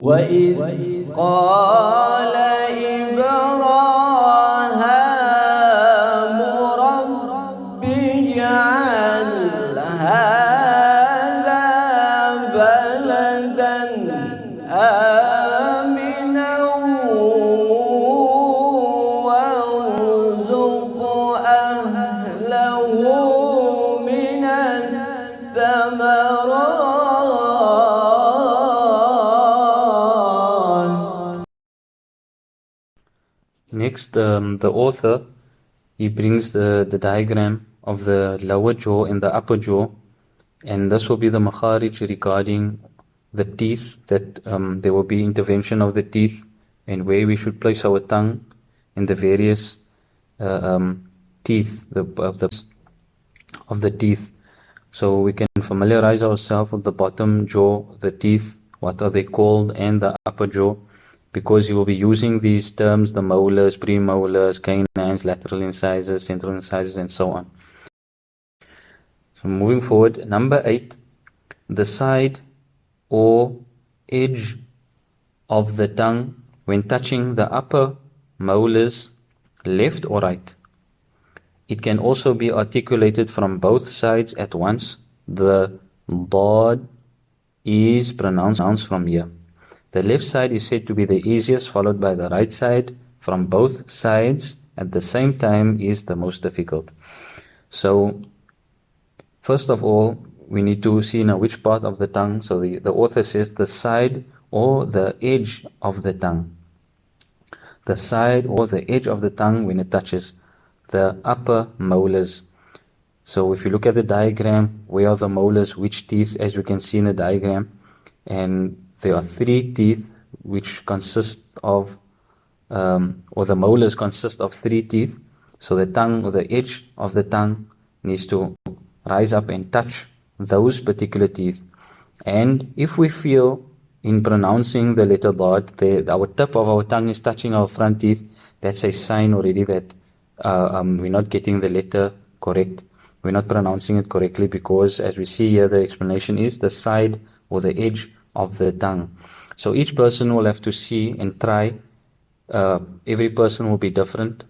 وإذ قال إبراهام رب اجعل هذا بلدا آمنا وارزق أهله من الثمرات. Next, the author, he brings the diagram of the lower jaw and the upper jaw, and this will be the Makharij regarding the teeth, that there will be intervention of the teeth and where we should place our tongue in the various teeth of the teeth. So we can familiarize ourselves with the bottom jaw, the teeth, what are they called, and the upper jaw, because you will be using these terms, the molars, premolars, canines, lateral incisors, central incisors, and so on. So moving forward, number 8, the side or edge of the tongue when touching the upper molars, left or right. It can also be articulated from both sides at once. The dad is pronounced from here. The left side is said to be the easiest, followed by the right side. From both sides at the same time is the most difficult. So, first of all, we need to see now which part of the tongue. So the author says the side or the edge of the tongue. The side or the edge of the tongue when it touches the upper molars. So if you look at the diagram, where are the molars, which teeth, as you can see in the diagram, and there are 3 teeth which consist of, or the molars consist of 3 teeth. So the tongue or the edge of the tongue needs to rise up and touch those particular teeth. And if we feel in pronouncing the letter dad, our tip of our tongue is touching our front teeth, that's a sign already that we're not getting the letter correct. We're not pronouncing it correctly, because as we see here, the explanation is the side or the edge of the tongue. So each person will have to see and try. Every person will be different.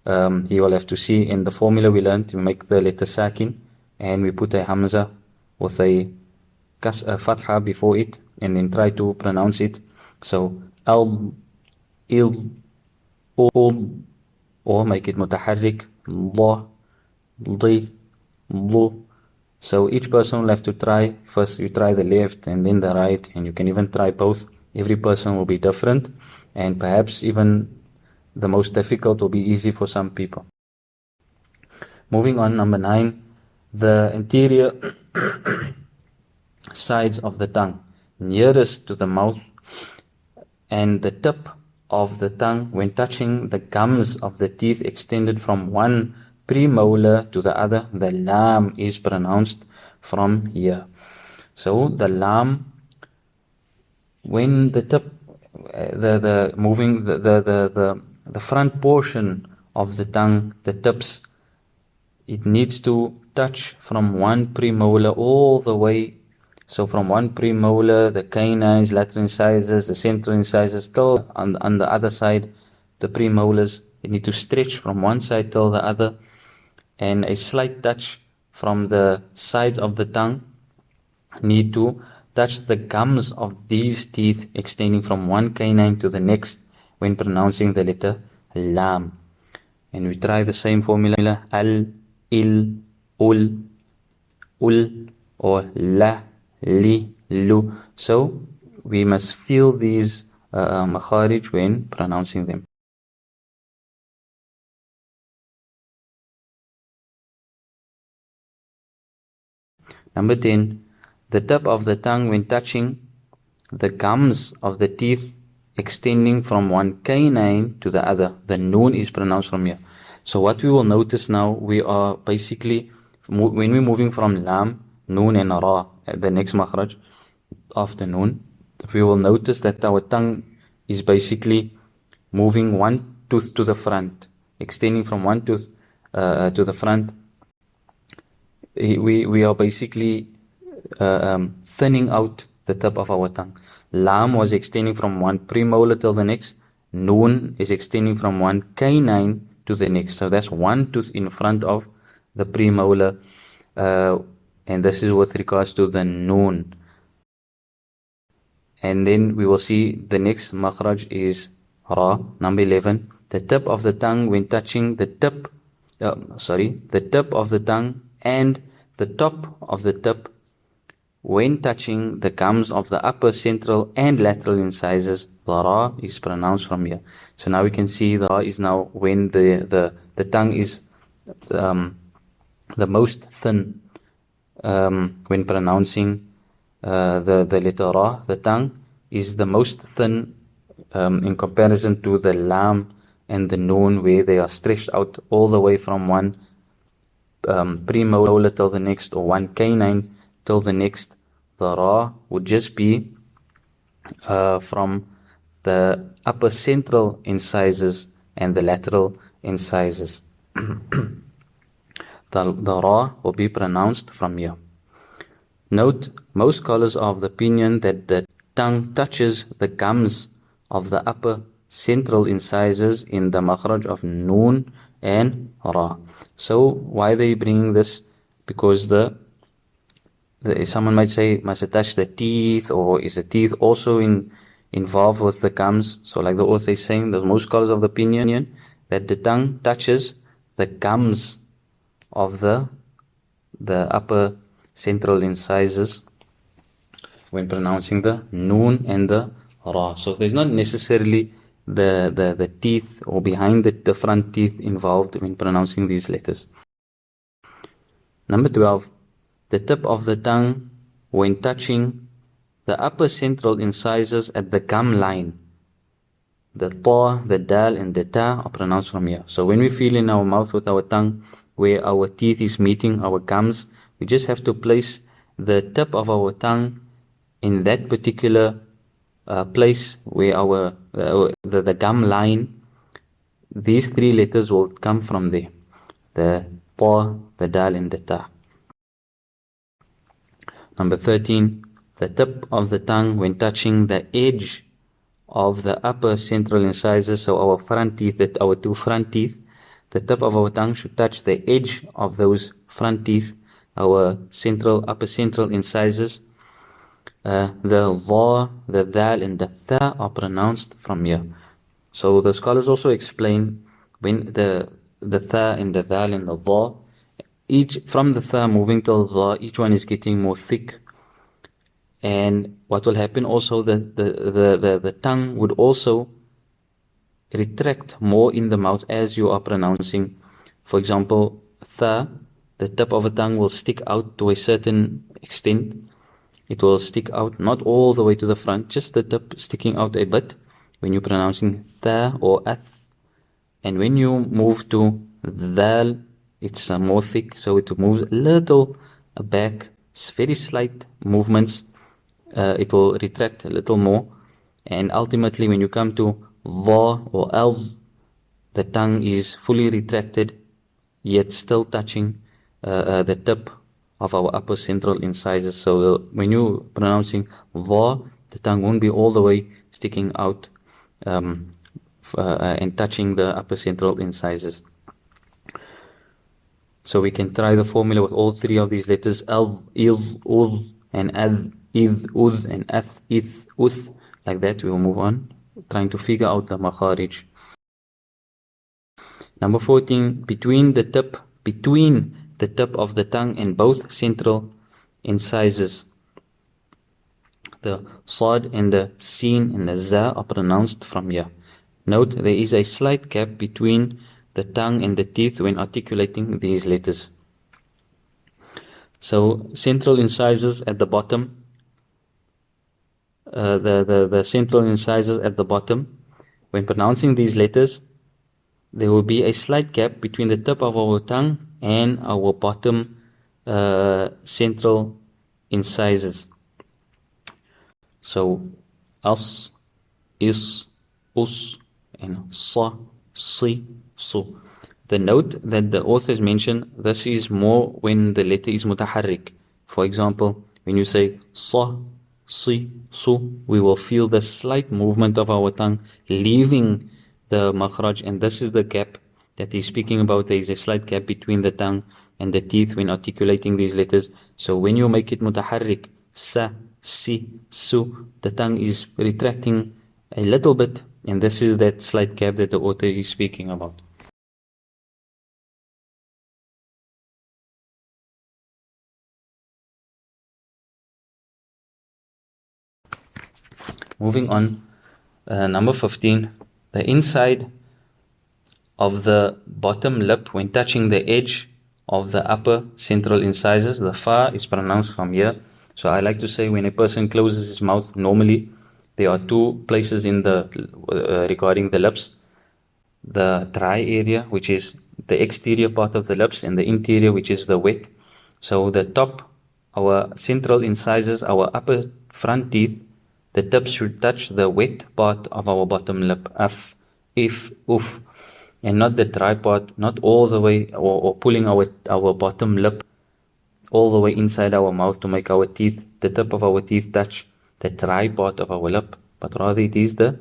He will have to see in the formula we learned to make the letter sakin, and we put a hamza with a fatha before it, and then try to pronounce it. So al, il, ul, or make it mutaharrik, la, li, lu. So each person will have to try. First you try the left and then the right, and you can even try both. Every person will be different, and perhaps even the most difficult will be easy for some people. Moving on, number 9, the anterior sides of the tongue, nearest to the mouth, and the tip of the tongue when touching the gums of the teeth extended from one premolar to the other. The lam is pronounced from here. So the lam, when the tip, the front portion of the tongue, the tips, it needs to touch from one premolar all the way. So from one premolar, the canines, lateral incisors, the central incisors, till on the other side, the premolars, they need to stretch from one side till the other, and a slight touch from the sides of the tongue need to touch the gums of these teeth extending from one canine to the next when pronouncing the letter lam. And we try the same formula: al, il, ul, ul, or la, li, lu. So we must feel these makharij when pronouncing them. Number 10, the tip of the tongue when touching the gums of the teeth extending from one canine to the other. The noon is pronounced from here. So what we will notice now, we are basically, when we're moving from lam, noon and ra, the next makhraj after noon, we will notice that our tongue is basically moving one tooth to the front, extending from one tooth to the front. We are basically thinning out the tip of our tongue. Lam was extending from one premolar till the next. Noon is extending from one canine to the next. So that's one tooth in front of the premolar. And this is with regards to the noon. And then we will see the next makharaj is ra, number 11. The tip of the tongue when touching the tip, the tip of the tongue and the top of the tip when touching the gums of the upper, central and lateral incisors. The ra is pronounced from here. So now we can see the ra is now when the tongue is the most thin when pronouncing the letter ra. The tongue is the most thin in comparison to the lam and the noon, where they are stretched out all the way from one premolar till the next, or one canine till the next. The ra would just be from the upper central incisors and the lateral incisors. The ra will be pronounced from here. Note, most scholars are of the opinion that the tongue touches the gums of the upper central incisors in the makharaj of noon and ra. So why are they bringing this? Because someone might say, must it touch the teeth, or is the teeth also involved with the gums? So like the author is saying, that most scholars of the opinion that the tongue touches the gums of the upper central incisors when pronouncing the noon and the ra. So there's not necessarily the teeth or behind the front teeth involved when pronouncing these letters. Number 12, the tip of the tongue when touching the upper central incisors at the gum line. The ta, the dal and the ta are pronounced from here. So when we feel in our mouth with our tongue where our teeth is meeting our gums, we just have to place the tip of our tongue in that particular place where the gum line. These three letters will come from there: the ta, the dal and the ta. Number 13, the tip of the tongue when touching the edge of the upper central incisors. So our front teeth, our two front teeth, the tip of our tongue should touch the edge of those front teeth, our upper central incisors. The dha, the dal and the tha are pronounced from here. So the scholars also explain when the tha and the dal and the dha, each from the tha moving to the dha, each one is getting more thick. And what will happen also, the tongue would also retract more in the mouth as you are pronouncing. For example, tha, the tip of the tongue will stick out to a certain extent. It will stick out, not all the way to the front, just the tip sticking out a bit when you're pronouncing tha or ath. And when you move to dal, it's more thick, so it moves a little back, very slight movements. It will retract a little more. And ultimately, when you come to dha or al, the tongue is fully retracted, yet still touching the tip of our upper central incisors. So when you're pronouncing dha, the tongue won't be all the way sticking out and touching the upper central incisors. So we can try the formula with all three of these letters: al, il, ud, and ad, id, ud, and ath, ith, uth. Like that, we will move on, trying to figure out the makharij. Number 14, between the tip of the tongue and both central incisors. The sad and the sin and the za are pronounced from here. Note, there is a slight gap between the tongue and the teeth when articulating these letters. So central incisors at the bottom, the central incisors at the bottom, when pronouncing these letters, there will be a slight gap between the tip of our tongue and our bottom central incisors. So as, is, us, and sa, si, su. The note that the authors mention, this is more when the letter is mutaharrik. For example, when you say sa, si, su, we will feel the slight movement of our tongue leaving the makharaj, and this is the gap that he's speaking about. There is a slight gap between the tongue and the teeth when articulating these letters. So when you make it mutaharrik, sa, si, su, the tongue is retracting a little bit, and this is that slight gap that the author is speaking about. Moving on, number 15, the inside of the bottom lip when touching the edge of the upper central incisors. The fa is pronounced from here. So I like to say when a person closes his mouth, normally there are two places in the regarding the lips. The dry area, which is the exterior part of the lips, and the interior, which is the wet. So the top, our central incisors, our upper front teeth, the tips should touch the wet part of our bottom lip, af, if, uf, and not the dry part, not all the way, or pulling our bottom lip all the way inside our mouth to make our teeth, the tip of our teeth touch the dry part of our lip, but rather it is the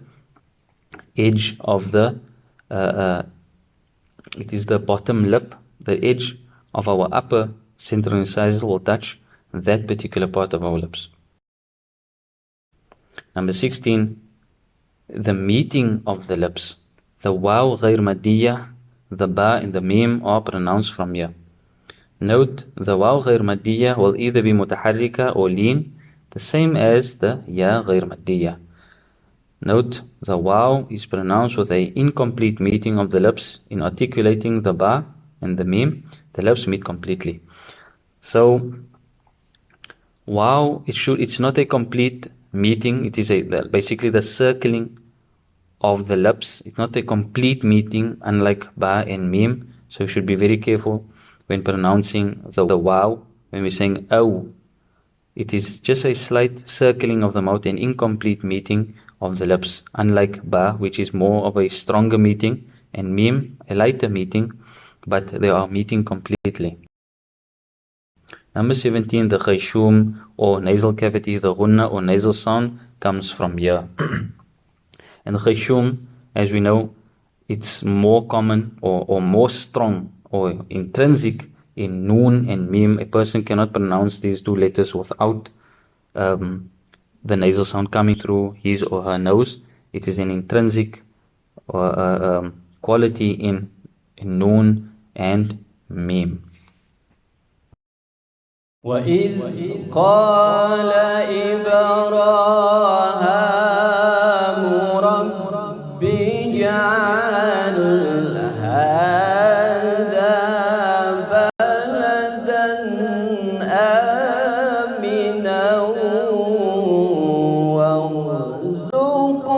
edge of the it is the bottom lip, the edge of our upper central incisor will touch that particular part of our lips. Number 16, the meeting of the lips. The waw ghair madiyah, the ba and the mim are pronounced from here. Note, the waw ghair madiyah will either be mutaharrika or lean, the same as the ya ghair madiyah. Note, the waw is pronounced with an incomplete meeting of the lips. In articulating the ba and the mim, the lips meet completely. So, waw, it's not a complete meeting. It is basically the circling of the lips. It's not a complete meeting, unlike ba and mim. So you should be very careful when pronouncing the waw. When we're saying aw, it is just a slight circling of the mouth, an incomplete meeting of the lips, unlike ba, which is more of a stronger meeting, and mim, a lighter meeting, but they are meeting completely. Number 17, the khayshum or nasal cavity, the ghunna or nasal sound comes from here. And the khayshum, as we know, it's more common or more strong or intrinsic in noon and mim. A person cannot pronounce these two letters without the nasal sound coming through his or her nose. It is an intrinsic quality in noon and mim. وإذ قال إبراهام رب اجعل هذا بلدا آمنا وارزق